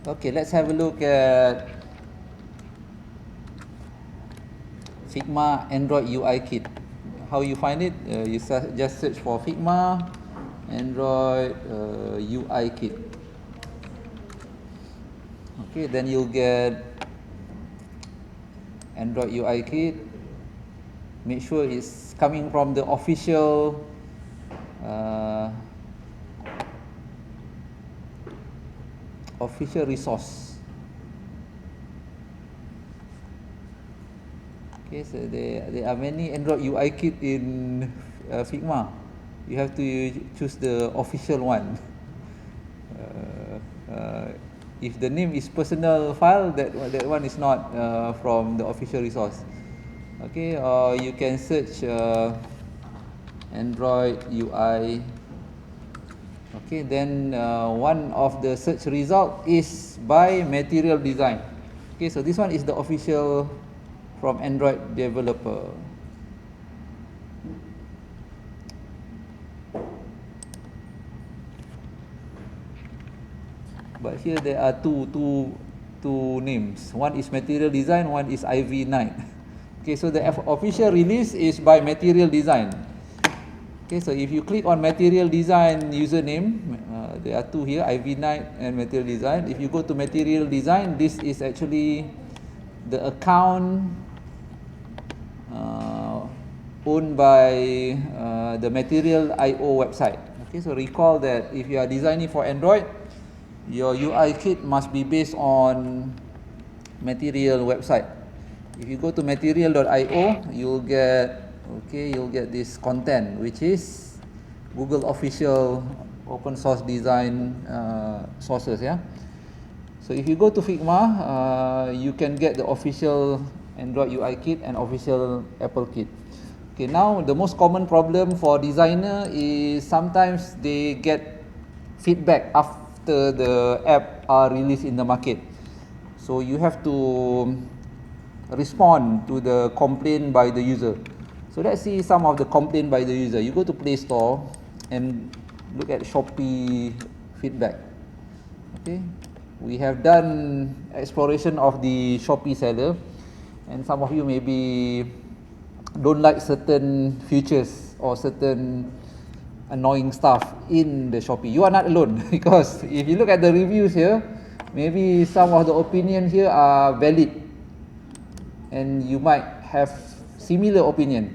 Okay, let's have a look at Figma Android UI Kit. How you find it? You just search for Figma Android UI Kit. Okay, then you'll get Android UI Kit. Make sure it's coming from the official official resource. Okay, so there are many Android UI kit in Figma. You have to choose the official one. If the name is personal file, that one is not from the official resource. Okay, or you can search Android UI. Okay, then one of the search result is by material design. Okay, so this one is the official from Android developer. But here there are two names. One is material design, one is IV9. Okay, so the official release is by material design. Okay, so if you click on material design username, there are two here, IV9 and material design. If you go to material design, this is actually the account owned by the Material.io website. Okay, so recall that if you are designing for Android, your UI kit must be based on Material website. If you go to Material.io, you'll get this content, which is Google official open source design sources. Yeah. So if you go to Figma, you can get the official Android UI kit and official Apple kit. Okay, now the most common problem for designer is sometimes they get feedback after the app are released in the market. So you have to respond to the complaint by the user. So let's see some of the complaint by the user. You go to Play Store and look at Shopee feedback. Okay, we have done exploration of the Shopee seller, and some of you maybe don't like certain features or certain annoying stuff in the Shopee. You are not alone, because if you look at the reviews here, maybe some of the opinion here are valid and you might have similar opinion.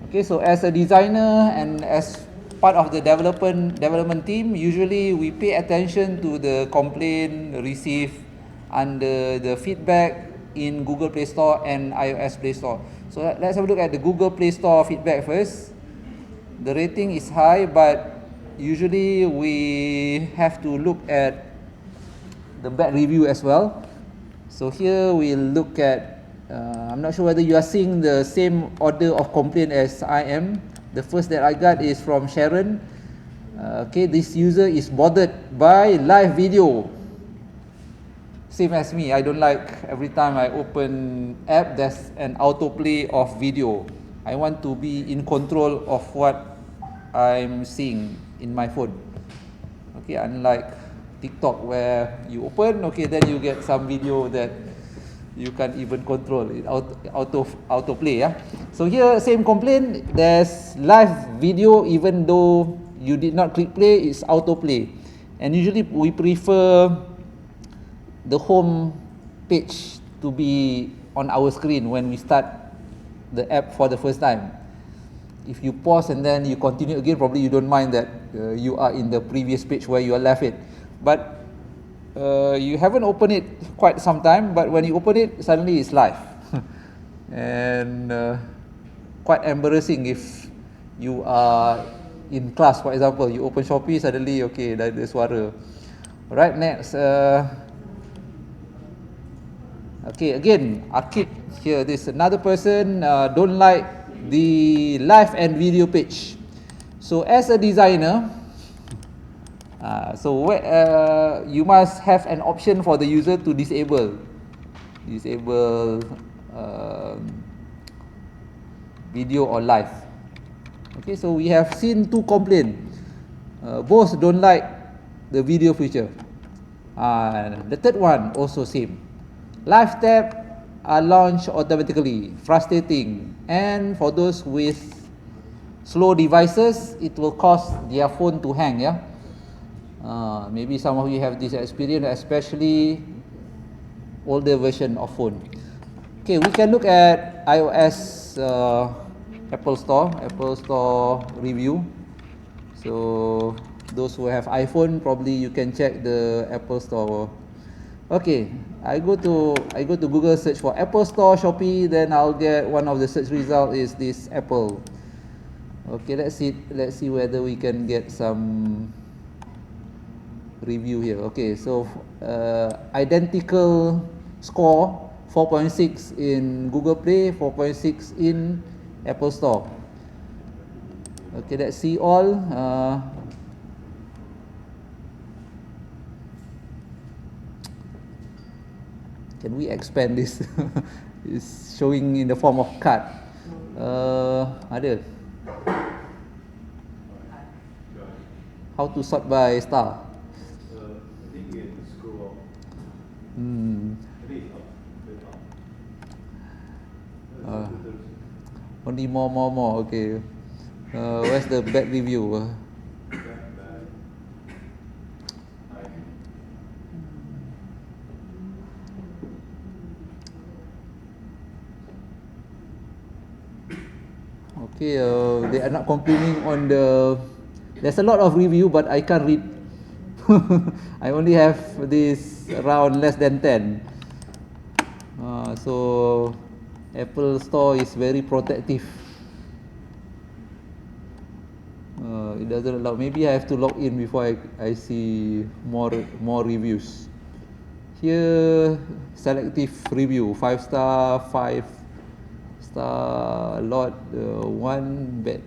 Okay, so as a designer and as part of the development team, usually we pay attention to the complaint received under the feedback in Google Play Store and iOS Play Store. So let's have a look at the Google Play Store feedback first. The rating is high, but usually we have to look at the bad review as well. So here we'll look at, I'm not sure whether you are seeing the same order of complaint as I am. The first that I got is from Sharon. Okay, this user is bothered by live video. Same as me, I don't like every time I open app there's an autoplay of video. I want to be in control of what I'm seeing in my phone. Okay, unlike TikTok where you open, okay, then you get some video that you can't even control it, autoplay. Yeah. So here same complaint, there's live video even though you did not click play, it's autoplay. And usually we prefer the home page to be on our screen when we start the app for the first time. If you pause and then you continue again, probably you don't mind that you are in the previous page where you left it. But you haven't opened it quite some time, but when you open it, suddenly it's live. And quite embarrassing if you are in class, for example, you open Shopee, suddenly, okay, dah ada suara. Alright, next. Okay, again, Akid here, this another person don't like the live and video page. So as a designer, you must have an option for the user to disable video or live. Okay, so we have seen two complaints. Both don't like the video feature. The third one also same. Live tab are launched automatically, frustrating. And for those with slow devices, it will cause their phone to hang. Yeah. Maybe some of you have this experience, especially older version of phone. Okay, we can look at iOS Apple Store review. So those who have iPhone, probably you can check the Apple Store. Okay, I go to Google, search for Apple Store Shopee, then I'll get one of the search result is this Apple. Okay, let's see whether we can get some review here. Okay, so identical score 4.6 in Google Play, 4.6 in Apple Store. Okay, let's see all. Can we expand this? It's showing in the form of card. Ada. How to sort by star? Only more. Okay. Where's the bad review? Okay, they are not complaining on the. There's a lot of review, but I can't read. I only have this around less than 10. So Apple Store is very protective. It doesn't allow. Maybe I have to log in before I see more reviews. Here, selective review, 5 star, 5 star, a lot, 1 bad.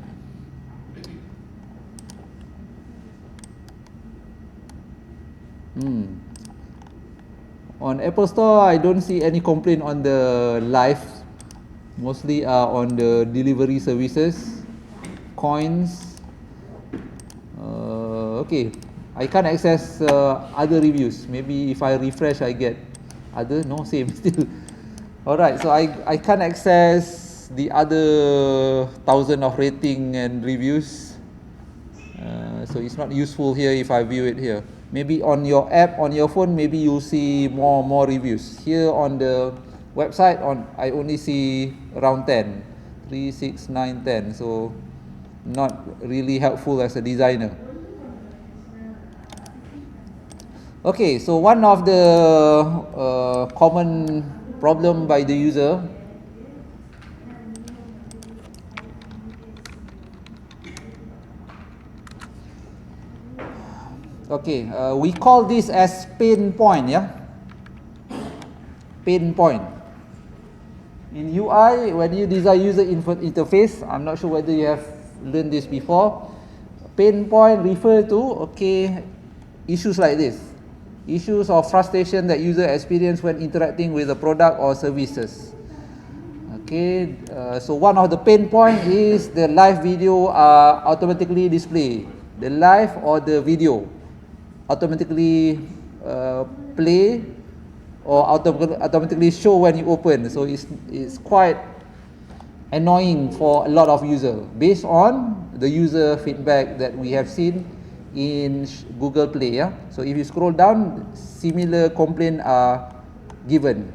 On Apple Store, I don't see any complaint on the live. Mostly are on the delivery services, coins. Okay, I can't access other reviews. Maybe if I refresh, I get other. No, same still. Alright, so I can't access the other 1,000 of rating and reviews. So it's not useful here if I view it here. Maybe on your app, on your phone, maybe you'll see more reviews. Here on the website, I only see around 10. 3, 6, 9, 10. So not really helpful as a designer. Okay, so one of the common problem by the user we call this as pain point, yeah? Pain point. In UI, when you design user interface, I'm not sure whether you have learned this before. Pain point refer to, issues like this. Issues of frustration that user experience when interacting with a product or services. So one of the pain point is the live video are automatically displayed. The live or the video automatically play or automatically show when you open. So it's quite annoying for a lot of users based on the user feedback that we have seen in Google Play. Yeah? So if you scroll down, similar complaints are given.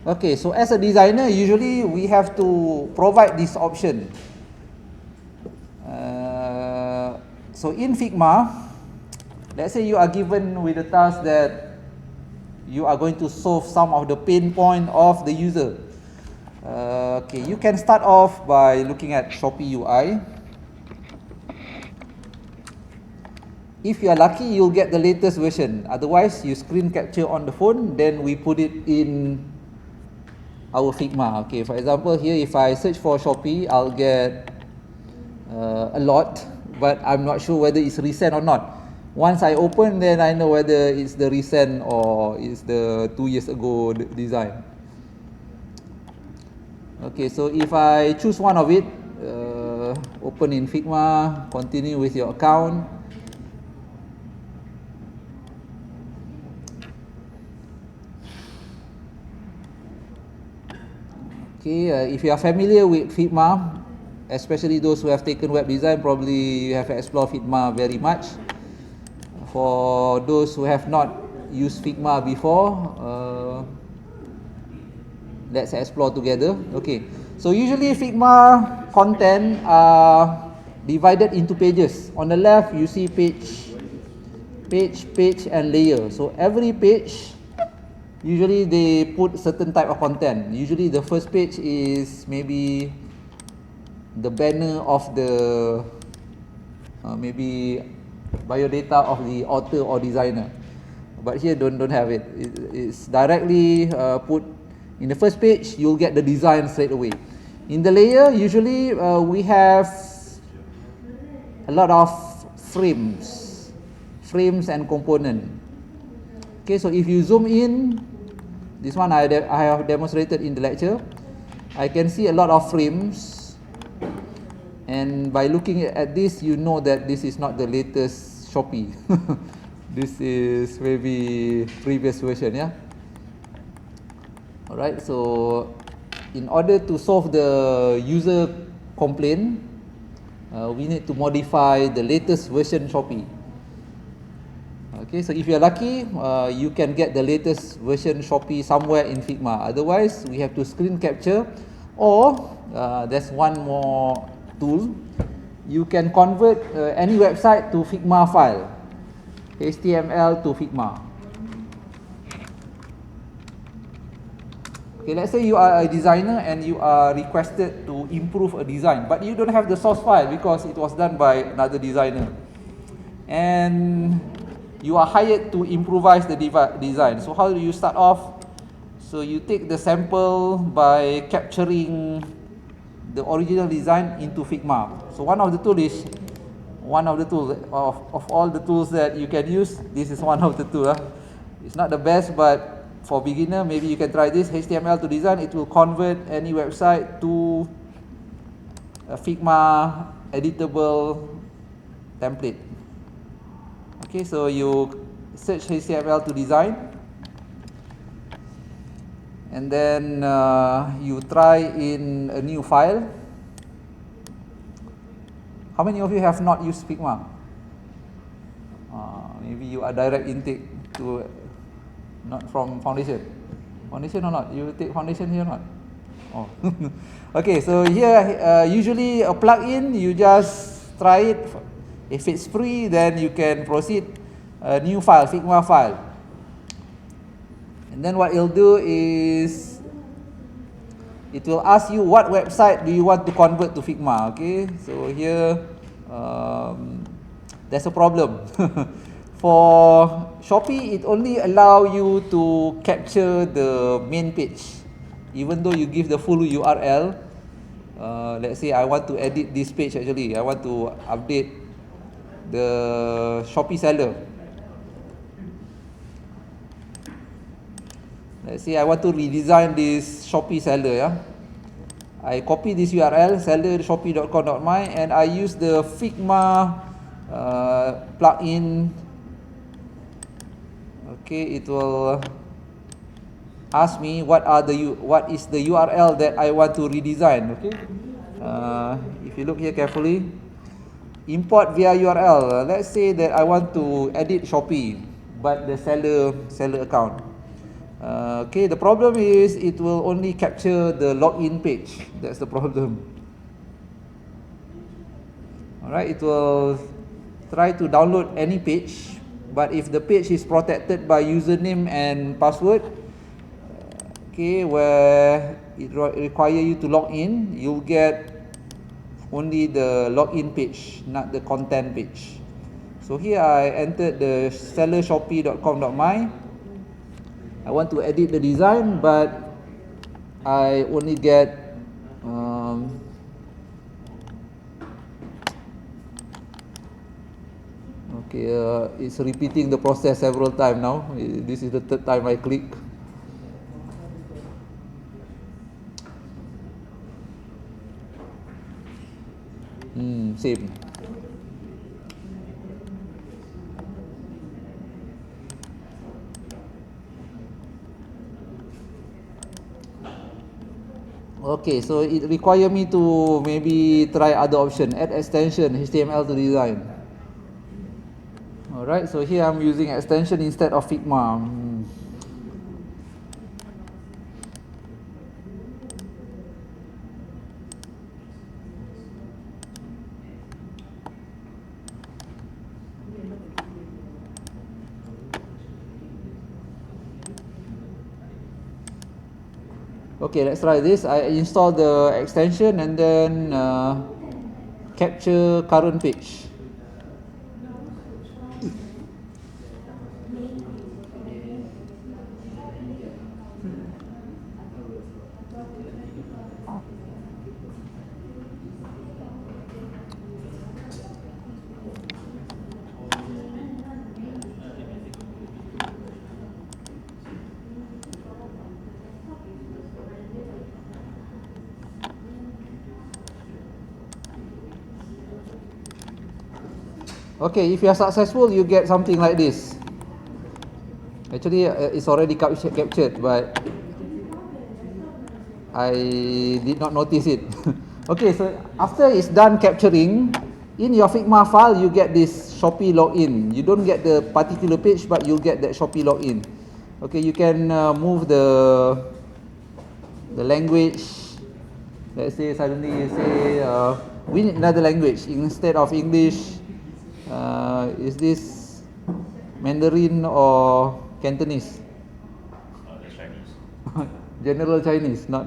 Okay, so as a designer, usually we have to provide this option. So in Figma, let's say you are given with the task that you are going to solve some of the pain point of the user. You can start off by looking at Shopee UI. If you are lucky, you'll get the latest version. Otherwise, you screen capture on the phone, then we put it in our Figma. Okay, for example, here if I search for Shopee, I'll get a lot, but I'm not sure whether it's recent or not. Once I open, then I know whether it's the recent or it's the 2 years ago design. Okay, so if I choose one of it, open in Figma, continue with your account. Okay, if you are familiar with Figma, especially those who have taken web design, probably you have explored Figma very much. For those who have not used Figma before, let's explore together. Okay, so usually Figma content are divided into pages. On the left, you see page, and layer. So every page, usually they put certain type of content. Usually the first page is maybe the banner of the maybe biodata of the author or designer. But here don't have it. It's directly put in the first page. You'll get the design straight away. In the layer, usually we have a lot of frames and component. Okay, so if you zoom in, this one I have demonstrated in the lecture. I can see a lot of frames, and by looking at this, you know that this is not the latest Shopee. This is maybe previous version, yeah. Alright, so in order to solve the user complaint, we need to modify the latest version Shopee. Okay, so if you're lucky, you can get the latest version Shopee somewhere in Figma. Otherwise, we have to screen capture, or there's one more tool. You can convert any website to Figma file, HTML to Figma. Okay, let's say you are a designer and you are requested to improve a design, but you don't have the source file because it was done by another designer, and you are hired to improvise the design. So how do you start off? So you take the sample by capturing the original design into Figma. So one of the tools of all the tools that you can use, this is one of the tools. It's not the best, but for beginner, maybe you can try this. HTML to design, it will convert any website to a Figma editable template. Okay, so you search HTML to design, and then you try in a new file. How many of you have not used Figma? Maybe you are direct intake to, not from foundation. Foundation or not? You take foundation here or not? Oh. Okay, so here usually a plugin, you just try it. If it's free, then you can proceed a new file, Figma file. And then what it'll do is it will ask you what website do you want to convert to Figma. Okay, so here there's a problem. For Shopee, it only allow you to capture the main page, even though you give the full URL. Let's say I want to edit this page. Actually, I want to update the Shopee seller. Let's say I want to redesign this Shopee seller, yeah. I copy this URL, seller.shopee.com.my, and I use the Figma plugin. Okay, it will ask me what is the URL that I want to redesign. Okay, if you look here carefully, import via URL. Let's say that I want to edit Shopee, but the seller account. Okay, the problem is it will only capture the login page. That's the problem. Alright, it will try to download any page, but if the page is protected by username and password, okay, where it require you to log in, you'll get only the login page, not the content page. So here I entered the sellershopee.com.my. I want to edit the design, but I only get okay, it's repeating the process several times now. This is the third time I click. Same. Okay, so it require me to maybe try other option, add extension HTML to design. Alright, so here I'm using extension instead of Figma. Okay, let's try this. I install the extension and then capture current page. Okay, if you are successful, you get something like this. Actually, it's already captured, but I did not notice it. Okay, so after it's done capturing, in your Figma file, you get this Shopee login. You don't get the particular page, but you get that Shopee login. Okay, you can move the language. Let's say suddenly you say we need another language instead of English. Is this Mandarin or Cantonese? Chinese. General Chinese, not.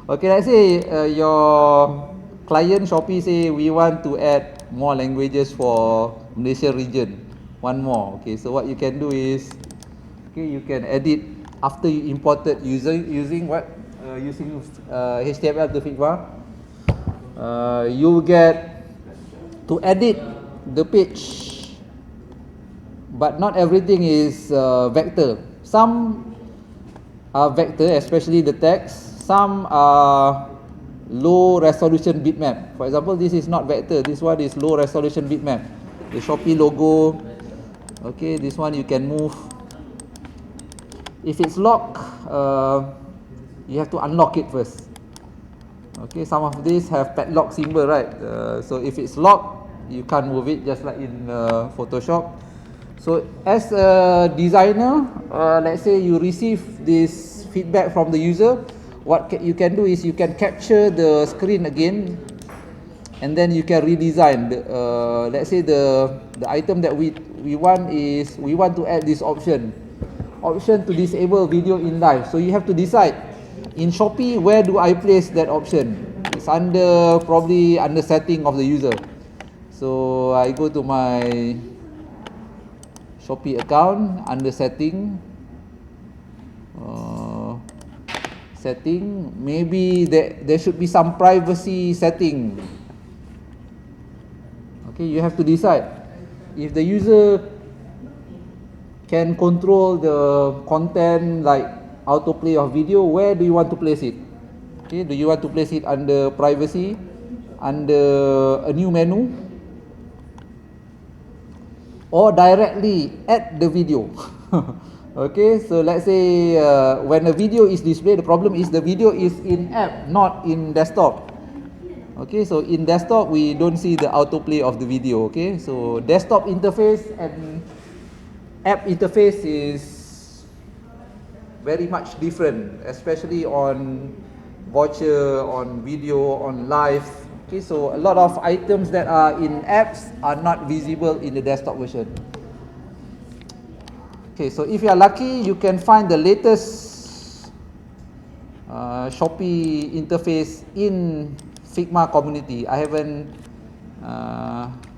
Okay, let's say your client Shopee say we want to add more languages for Malaysia region, one more. Okay, so what you can do is, okay, you can edit after you imported using what using HTML to Figma. You get to edit the page, but not everything is vector. Some are vector, especially the text. Some are low resolution bitmap. For example, this is not vector, this one is low resolution bitmap. The Shopee logo. Okay, this one you can move. If it's locked, you have to unlock it first. Okay, some of these have padlock symbol, right? So if it's locked, you can't move it, just like in Photoshop. So as a designer, let's say you receive this feedback from the user, what you can do is you can capture the screen again, and then you can redesign. Let's say the item that we want is, we want to add this option to disable video in live. So you have to decide in Shopee, where do I place that option? It's under, probably under setting of the user. So I go to my Shopee account, under setting, maybe there should be some privacy setting. Okay, you have to decide if the user can control the content, like autoplay of video, where do you want to place it? Okay, do you want to place it under privacy, under a new menu, or directly at the video? Okay, so let's say when a video is displayed, the problem is the video is in app, not in desktop. Okay, so in desktop we don't see the autoplay of the video. Okay, so desktop interface and app interface is very much different, especially on voucher, on video, on live. Okay, so a lot of items that are in apps are not visible in the desktop version. Okay, so if you are lucky, you can find the latest Shopee interface in Figma community. I haven't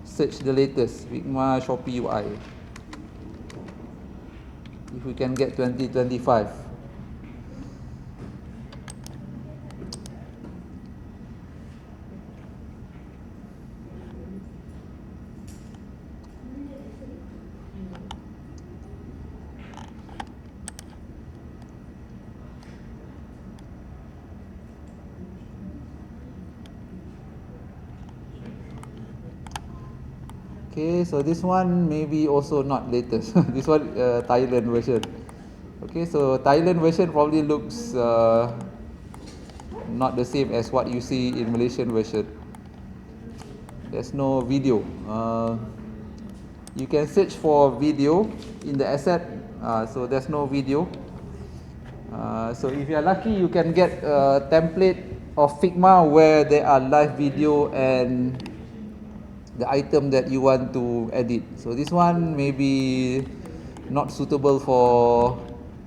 searched the latest Figma Shopee UI. If we can get 2025. Okay, so this one maybe also not latest. This one Thailand version. Okay, so Thailand version probably looks not the same as what you see in Malaysian version. There's no video. You can search for video in the asset, so there's no video. So if you are lucky, you can get a template of Figma where there are live video and the item that you want to edit. So this one may be not suitable for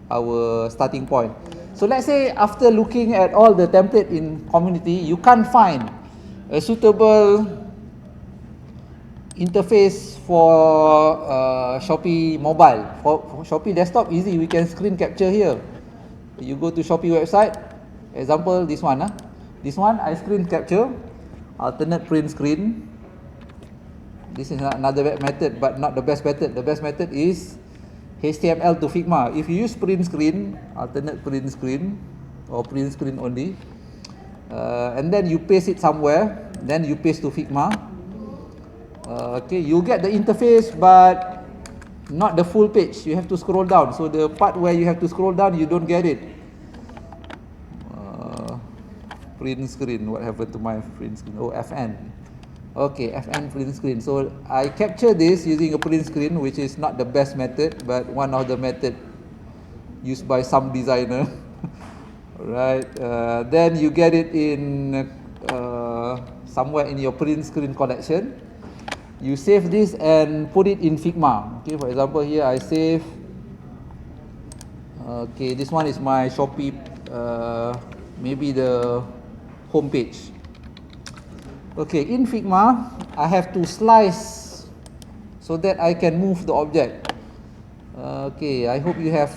our starting point. So let's say after looking at all the template in community, you can't find a suitable interface for Shopee mobile. For Shopee desktop, easy, we can screen capture here. You go to Shopee website, example this one. This one I screen capture, alternate print screen. This is another method, but not the best method. The best method is HTML to Figma. If you use print screen, alternate print screen, or print screen only, and then you paste it somewhere, then you paste to Figma. Okay, you get the interface, but not the full page. You have to scroll down. So the part where you have to scroll down, you don't get it. Print screen. What happened to my print screen? Oh, FN. Okay, FN print screen. So I capture this using a print screen, which is not the best method, but one of the method used by some designer. Right. Then you get it in somewhere in your print screen collection. You save this and put it in Figma. Okay, for example, here I save. Okay, this one is my Shopee, maybe the home page. Okay, in Figma, I have to slice so that I can move the object. Okay, I hope you have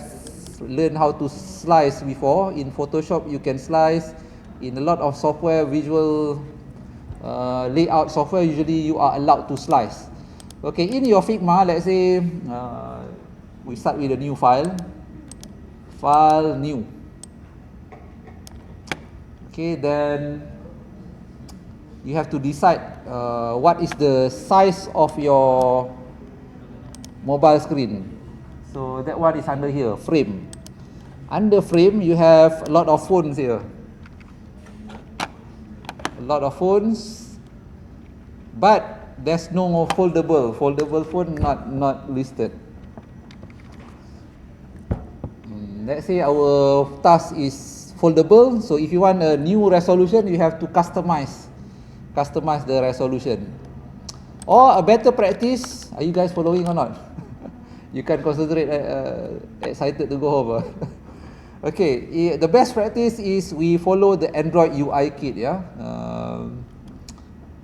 learned how to slice before. In Photoshop, you can slice. In a lot of software, visual layout software, usually you are allowed to slice. Okay, in your Figma, let's say we start with a new file. File, new. Okay, then you have to decide what is the size of your mobile screen. So that one is under here, frame. Under frame, you have a lot of phones here. A lot of phones, but there's no foldable phone, not listed. Let's say our task is foldable, so if you want a new resolution, you have to customize the resolution. Or a better practice, are you guys following or not? You can consider it excited to go over. Okay, the best practice is we follow the Android UI kit. Yeah.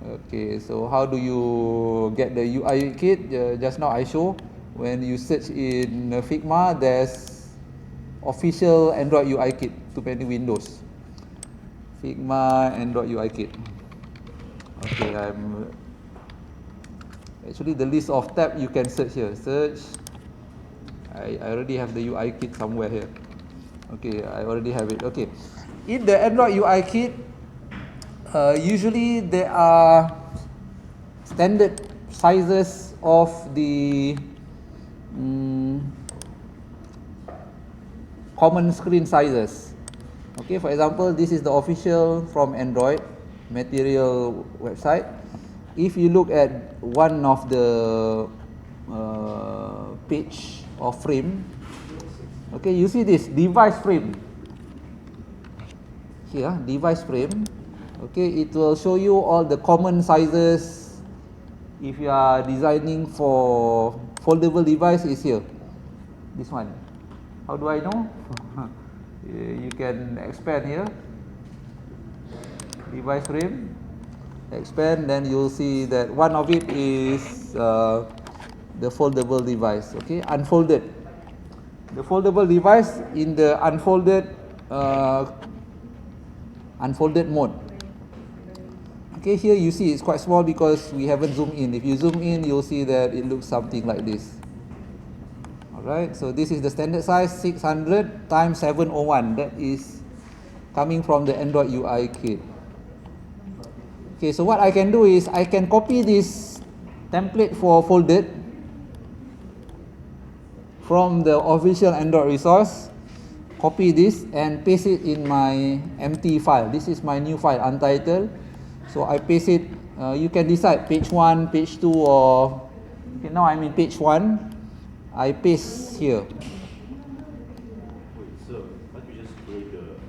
Okay, so how do you get the UI kit? Just now I show, when you search in Figma, there's official Android UI kit to many Windows. Figma Android UI kit. Okay, actually the list of tab you can search here. Search. I already have the UI kit somewhere here. Okay, I already have it. Okay, in the Android UI kit, usually there are standard sizes of the common screen sizes. Okay, for example, this is the official from Android material website. If you look at one of the page or frame, okay, you see this device frame here, device frame. Okay, it will show you all the common sizes. If you are designing for foldable device, is here, this one. How do I know? You can expand here, device frame, expand, then you'll see that one of it is the foldable device. Okay, unfolded. The foldable device in the unfolded mode. Okay, here you see it's quite small because we haven't zoomed in. If you zoom in, you'll see that it looks something like this. Alright, so this is the standard size, 600 times 701. That is coming from the Android UI kit. Okay, so what I can do is I can copy this template for folded from the official Android resource. Copy this and paste it in my empty file. This is my new file, untitled. So I paste it. You can decide page 1, page 2, or okay, now I'm in page 1. I paste here. Wait, so can't you just create the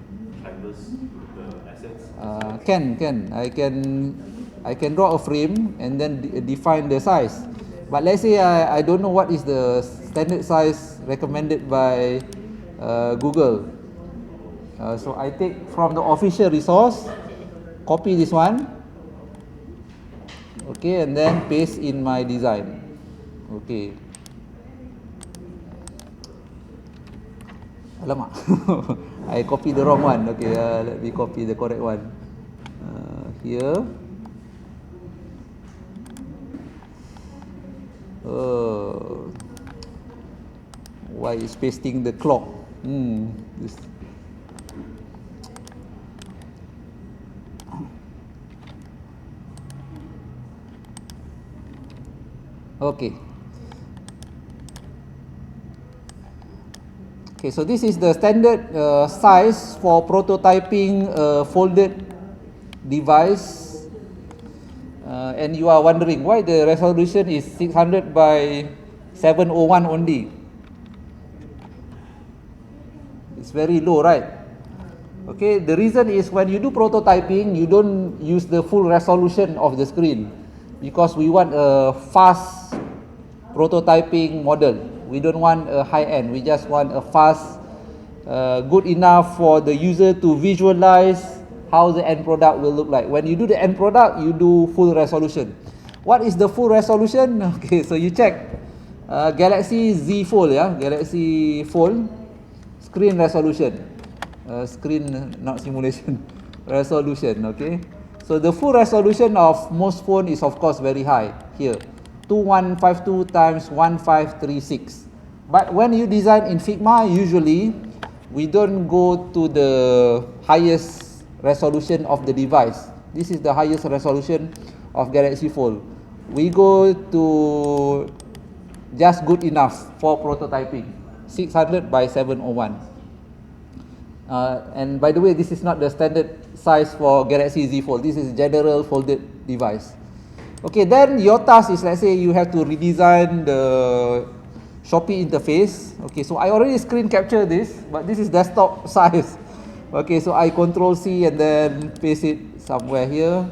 canvas with the assets? Can I can draw a frame and then define the size. But let's say I don't know what is the standard size recommended by Google. So I take from the official resource, copy this one, okay, and then paste in my design. Okay. Alamak, I copy the wrong one. Okay, let me copy the correct one. Here. Why is pasting the clock? This. Okay. Okay, so this is the standard size for prototyping a folded device. And you are wondering why the resolution is 600 by 701 only. It's very low, right? Okay, the reason is when you do prototyping, you don't use the full resolution of the screen because we want a fast prototyping model. We don't want a high end, we just want a fast, good enough for the user to visualize how the end product will look like. When you do the end product, you do full resolution. What is the full resolution? Okay, so you check Galaxy Z Fold, Galaxy Fold screen resolution, screen not simulation, resolution. Okay, so the full resolution of most phone is of course very high here, 2152 times 1536. But when you design in Figma, usually we don't go to the highest resolution of the device. This is the highest resolution of Galaxy Fold. We go to just good enough for prototyping, 600 by 701. And by the way, this is not the standard size for Galaxy Z Fold. This is general folded device. Okay, then your task is, let's say you have to redesign the Shopee interface. Okay, so I already screen capture this, but this is desktop size. Okay, so I Control C and then paste it somewhere here.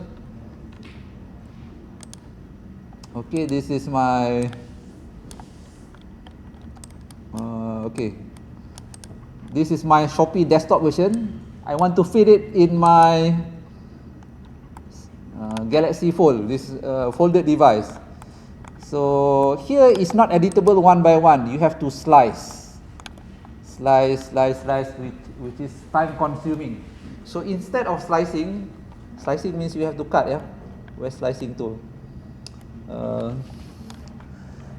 Okay, this is my okay, this is my Shopee desktop version. I want to fit it in my Galaxy Fold, this folded device. So here is not editable one by one. You have to slice, which is time consuming. So instead of slicing means you have to cut. Where's slicing tool?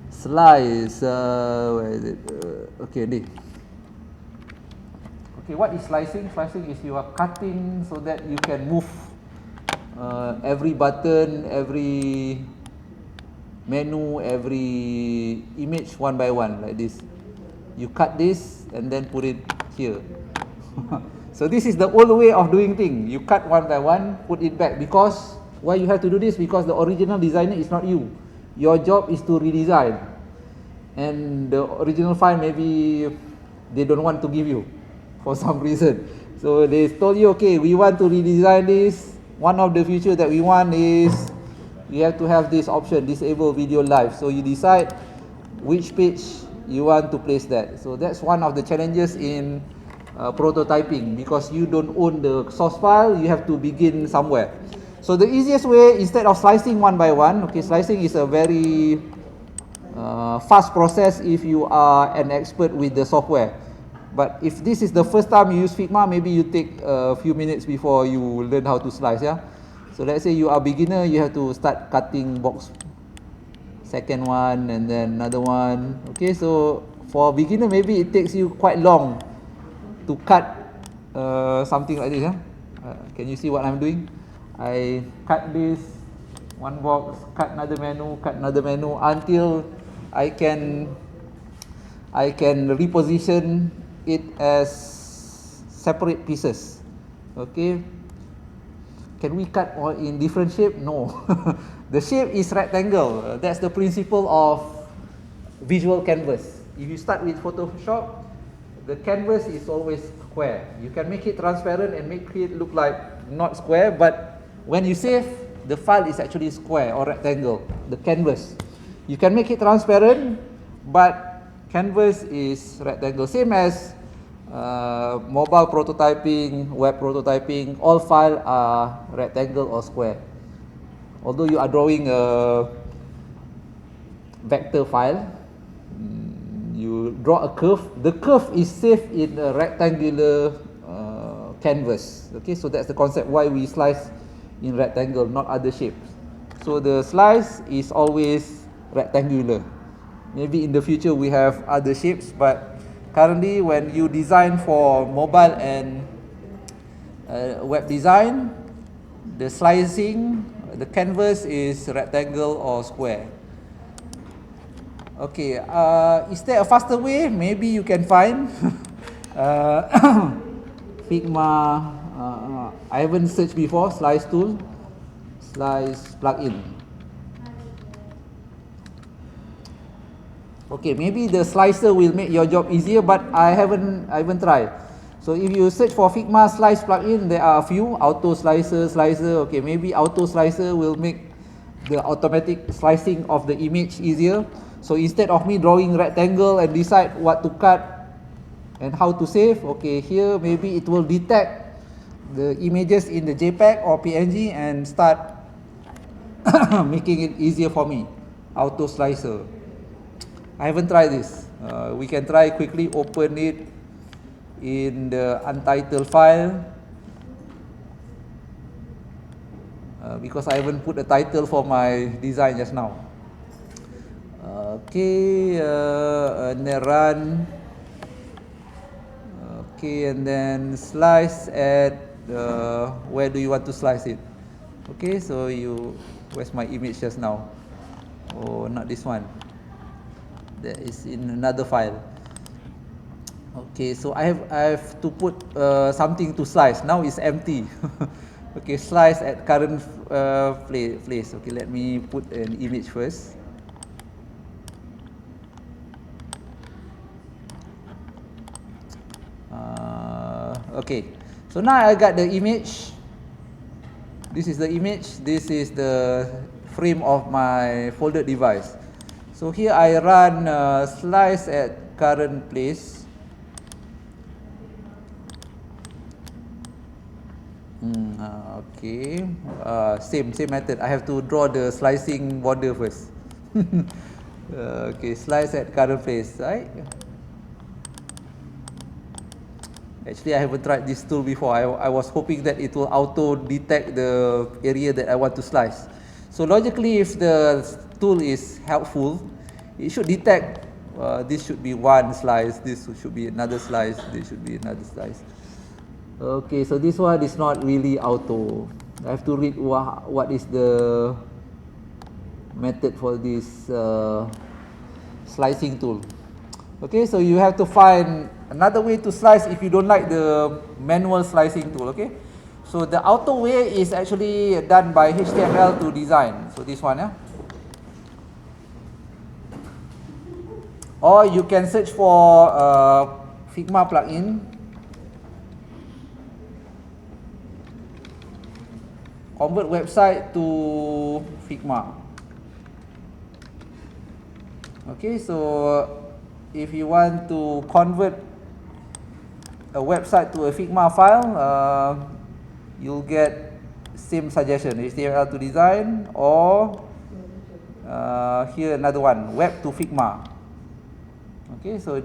Slice. Where is it? Okay, this. Okay, what is slicing? Slicing is you are cutting so that you can move every button, every menu, every image one by one, like this. You cut this and then put it here. So this is the old way of doing things. You cut one by one, put it back. Because why you have to do this? Because the original designer is not you. Your job is to redesign, and the original file maybe they don't want to give you for some reason. So they told you, okay, we want to redesign this. One of the features that we want is you have to have this option, disable video live. So you decide which page you want to place that. So that's one of the challenges in prototyping, because you don't own the source file. You have to begin somewhere. So the easiest way, instead of slicing one by one, okay, slicing is a very fast process if you are an expert with the software. But if this is the first time you use Figma, maybe you take a few minutes before you learn how to slice. So let's say you are beginner, you have to start cutting box, second one, and then another one. Okay, so for beginner, maybe it takes you quite long to cut something like this. Can you see what I'm doing? I cut this one box, cut another menu until I can reposition it as separate pieces. Okay, can we cut all in different shape? No. The shape is rectangle. That's the principle of visual canvas. If you start with Photoshop, the canvas is always square. You can make it transparent and make it look like not square, but when you save, the file is actually square or rectangle, the canvas. You can make it transparent, but canvas is rectangle. Same as mobile prototyping, web prototyping, all files are rectangle or square. Although you are drawing a vector file, you draw a curve, the curve is saved in a rectangular canvas. Okay, so that's the concept why we slice in rectangle, not other shapes. So the slice is always rectangular. Maybe in the future we have other shapes, but currently when you design for mobile and web design, the slicing, the canvas is rectangle or square. Okay, is there a faster way? Maybe you can find Figma. I haven't searched before. Slice tool, slice plugin. Okay, maybe the slicer will make your job easier, but I haven't tried. So if you search for Figma slice plugin, there are a few: auto slicer. Okay, maybe auto slicer will make the automatic slicing of the image easier. So instead of me drawing rectangle and decide what to cut and how to save, okay, here maybe it will detect the images in the JPEG or PNG and start making it easier for me. Auto slicer. I haven't tried this. We can try quickly, open it in the untitled file. Because I haven't put a title for my design just now. Okay, and then run. Okay, and then slice at where do you want to slice it? Okay, so where's my image just now? Oh, not this one. That is in another file. Okay, so I have to put something to slice. Now it's empty. Okay, slice at current place. Okay, let me put an image first. Okay, so now I got the image. This is the image. This is the frame of my folded device. So here I run slice at current place. Okay, same method. I have to draw the slicing border first. Okay, slice at current place, right? Actually, I haven't tried this tool before. I was hoping that it will auto detect the area that I want to slice. So logically, if the tool is helpful, it should detect this should be one slice, this should be another slice, this should be another slice. Okay, so this one is not really auto. I have to read what is the method for this slicing tool. Okay, so you have to find another way to slice if you don't like the manual slicing tool. Okay, so the auto way is actually done by HTML to design. So this one, yeah. Or you can search for Figma plugin. Convert website to Figma. Okay, so if you want to convert a website to a Figma file, you'll get same suggestion: HTML to design, or here another one, web to Figma. Okay, so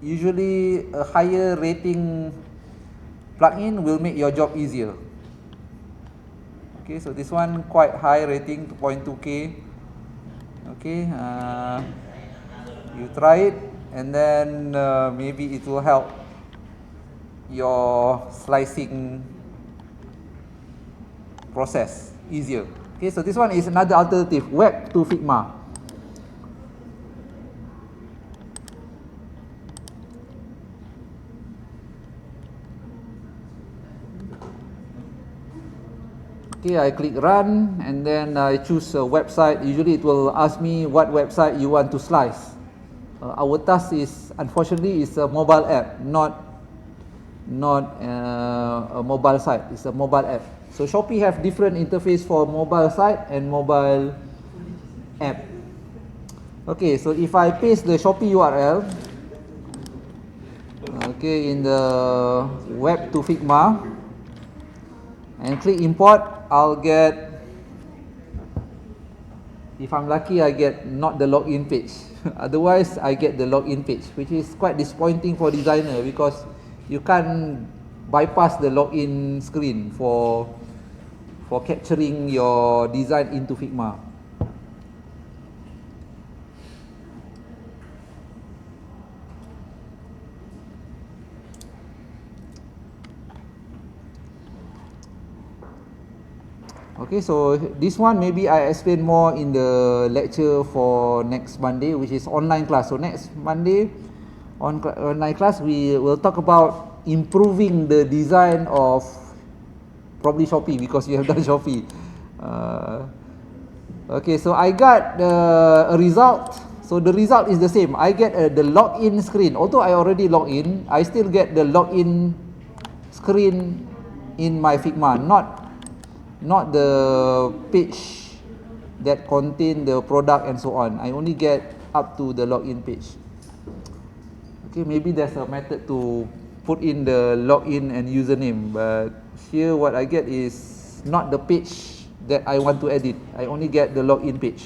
usually a higher rating plugin will make your job easier. Okay, so this one quite high rating, 2.2K. Okay, you try it, and then maybe it will help your slicing process. easier. Okay, so this one is another alternative, web to Figma. Okay, I click run and then I choose a website. Usually it will ask me what website you want to slice. Our task is, unfortunately, is a mobile app, not a mobile site. It's a mobile app. So Shopee have different interface for mobile site and mobile app. Okay, so if I paste the Shopee URL, okay, in the web to Figma and click import, I'll get, if I'm lucky, I get not the login page. Otherwise, I get the login page, which is quite disappointing for designer because you can't bypass the login screen for capturing your design into Figma. Okay, so this one maybe I explain more in the lecture for next Monday, which is online class. So next Monday, online class, we will talk about improving the design of probably Shopee, because you have done Shopee. Okay, so I got a result. So the result is the same. I get the login screen. Although I already log in, I still get the login screen in my Figma, not the page that contain the product and so on. I only get up to the login page. Okay, maybe there's a method to put in the login and username, but here what I get is not the page that I want to edit. I only get the login page.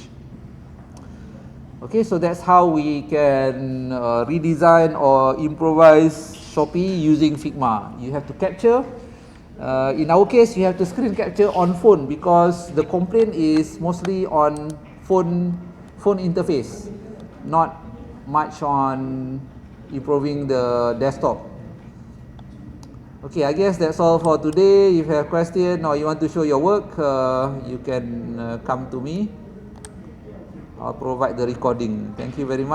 Okay, so that's how we can redesign or improvise Shopee using Figma. You have to capture. In our case, you have to screen capture on phone because the complaint is mostly on phone interface, not much on improving the desktop. Okay, I guess that's all for today. If you have question or you want to show your work, you can come to me. I'll provide the recording. Thank you very much.